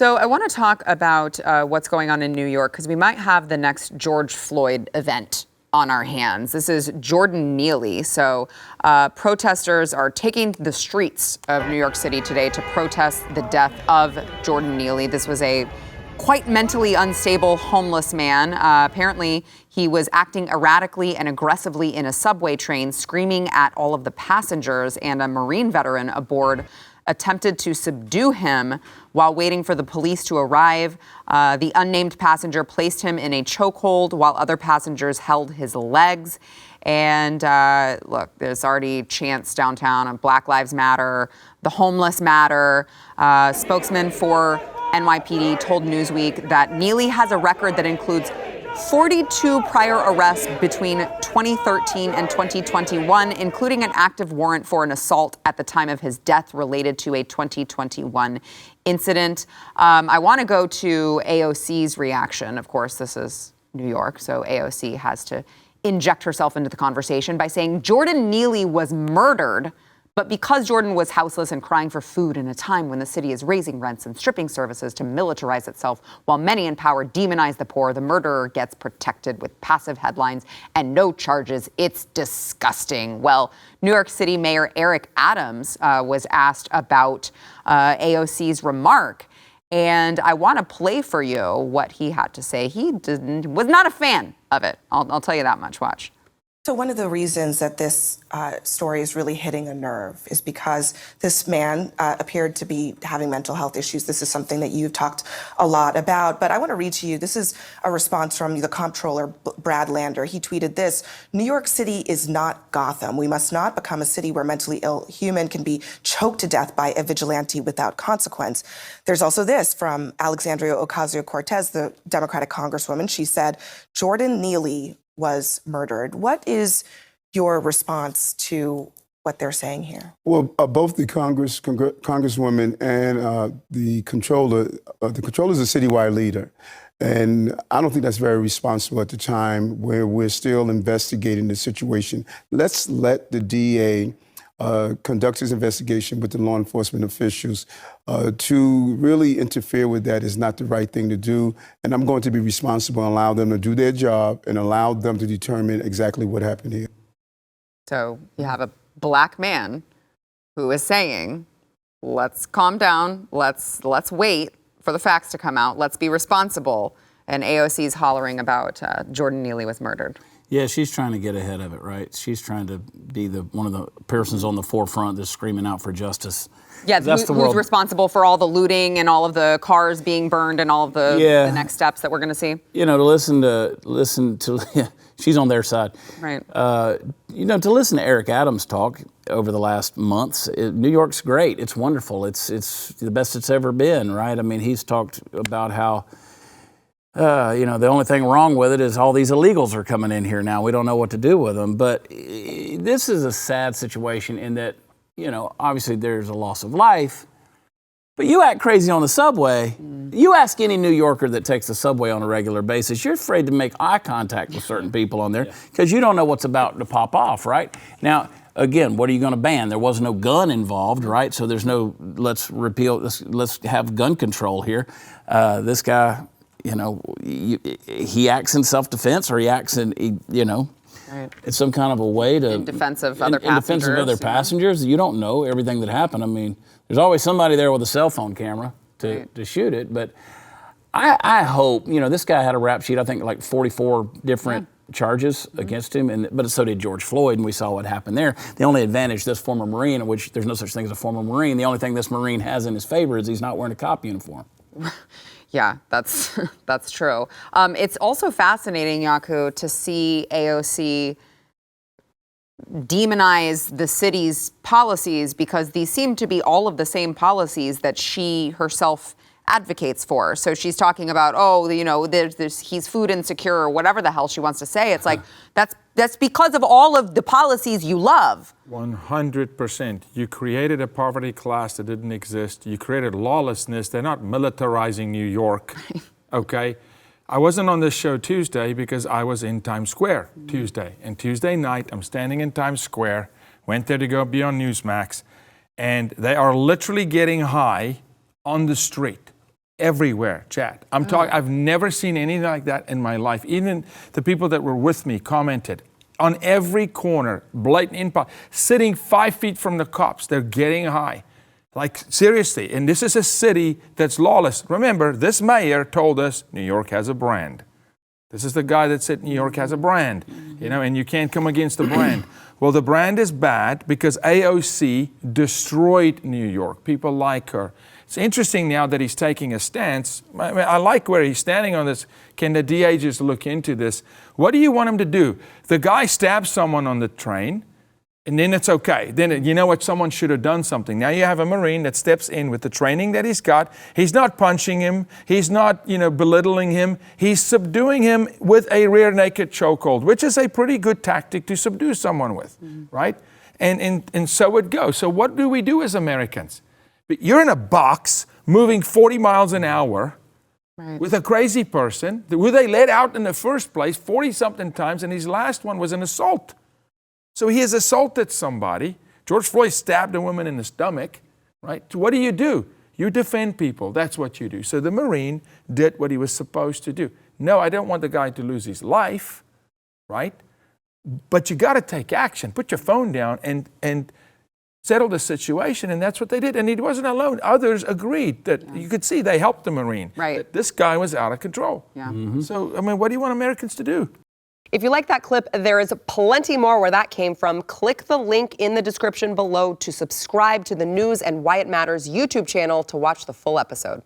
So I want to talk about what's going on in New York, because we might have the next George Floyd event on our hands. This is Jordan Neely. So protesters are taking the streets of New York City today to protest the death of Jordan Neely. This was a quite mentally unstable homeless man. Apparently, he was acting erratically and aggressively in a subway train, screaming at all of the passengers, and a Marine veteran aboard attempted to subdue him while waiting for the police to arrive. The unnamed passenger placed him in a chokehold while other passengers held his legs. And look, there's already chants downtown on Black Lives Matter, the homeless matter. Spokesman for NYPD told Newsweek that Neely has a record that includes 42 prior arrests between 2013 and 2021, including an active warrant for an assault at the time of his death related to a 2021 incident. I want to go to AOC's reaction. Of course, this is New York, so AOC has to inject herself into the conversation by saying Jordan Neely was murdered, but because Jordan was houseless and crying for food in a time when the city is raising rents and stripping services to militarize itself, while many in power demonize the poor, the murderer gets protected with passive headlines and no charges. It's disgusting. Well, New York City Mayor Eric Adams was asked about AOC's remark, and I want to play for you what he had to say. He was not a fan of it. I'll tell you that much. Watch. So one of the reasons that this story is really hitting a nerve is because this man appeared to be having mental health issues. This is something that you've talked a lot about, but I want to read to you. This is a response from the comptroller, Brad Lander. He tweeted this: New York City is not Gotham. We must not become a city where mentally ill human can be choked to death by a vigilante without consequence. There's also this from Alexandria Ocasio-Cortez, the Democratic congresswoman. She said, Jordan Neely was murdered. What is your response to what they're saying here? Well, both the congresswoman and the controller is a citywide leader. And I don't think that's very responsible at the time where we're still investigating the situation. Let's let the DA conduct his investigation with the law enforcement officials. To really interfere with that is not the right thing to do. And I'm going to be responsible and allow them to do their job and allow them to determine exactly what happened here. So you have a black man who is saying, let's calm down, let's wait for the facts to come out, let's be responsible. And AOC's hollering about Jordan Neely was murdered. Yeah, she's trying to get ahead of it, right? She's trying to be one of the persons on the forefront that's screaming out for justice. Yeah, who's responsible for all the looting and all of the cars being burned and all of the next steps that we're going to see? You know, to listen to she's on their side. Right. You know, to listen to Eric Adams talk over the last months, New York's great. It's wonderful. It's the best it's ever been, right? I mean, he's talked about how you know, the only thing wrong with it is all these illegals are coming in here now. We don't know what to do with them. But this is a sad situation in that, you know, obviously there's a loss of life. But you act crazy on the subway. You ask any New Yorker that takes the subway on a regular basis, you're afraid to make eye contact with certain people on there because you don't know what's about to pop off, right? Now, again, what are you going to ban? There was no gun involved, right? So there's no, let's have gun control here. This guy, you know, he acts in self-defense or he acts in, you know, it's some kind of a way to... In defense of other passengers. In defense of other passengers. You don't know everything that happened. I mean, there's always somebody there with a cell phone camera to shoot it. But I hope, you know, this guy had a rap sheet, I think like 44 different charges against him, but so did George Floyd, and we saw what happened there. The only advantage this former Marine, which there's no such thing as a former Marine, the only thing this Marine has in his favor is he's not wearing a cop uniform. Yeah, that's true. It's also fascinating, Yaku, to see AOC demonize the city's policies because these seem to be all of the same policies that she herself advocates for. So she's talking about, oh, you know, he's food insecure or whatever the hell she wants to say. It's like, that's because of all of the policies you love. 100%. You created a poverty class that didn't exist. You created lawlessness. They're not militarizing New York, okay? I wasn't on this show Tuesday because I was in Times Square Tuesday. And Tuesday night, I'm standing in Times Square, went there to go be on Newsmax, and they are literally getting high on the street. everywhere, Chad. I'm talking, I've never seen anything like that in my life. Even the people that were with me commented. On every corner, blatant impact, sitting 5 feet from the cops, they're getting high. Like, seriously, and this is a city that's lawless. Remember, this mayor told us New York has a brand. This is the guy that said New York has a brand, you know, and you can't come against the brand. Well, the brand is bad because AOC destroyed New York. People like her. It's interesting now that he's taking a stance. I like where he's standing on this. Can the DA just look into this? What do you want him to do? The guy stabs someone on the train, and then it's okay. Then you know what? Someone should have done something. Now you have a Marine that steps in with the training that he's got. He's not punching him. He's not, belittling him. He's subduing him with a rear naked chokehold, which is a pretty good tactic to subdue someone with, right? And so it goes. So what do we do as Americans? You're in a box moving 40 miles an hour with a crazy person who they let out in the first place 40-something times, and his last one was an assault. So he has assaulted somebody. George Floyd stabbed a woman in the stomach, right? So what do? You defend people. That's what you do. So the Marine did what he was supposed to do. No, I don't want the guy to lose his life, right? But you got to take action. Put your phone down and settle the situation, and that's what they did. And he wasn't alone. Others agreed that you could see they helped the Marine. Right. That this guy was out of control. Yeah. So, I mean, what do you want Americans to do? If you like that clip, there is plenty more where that came from. Click the link in the description below to subscribe to the News and Why It Matters YouTube channel to watch the full episode.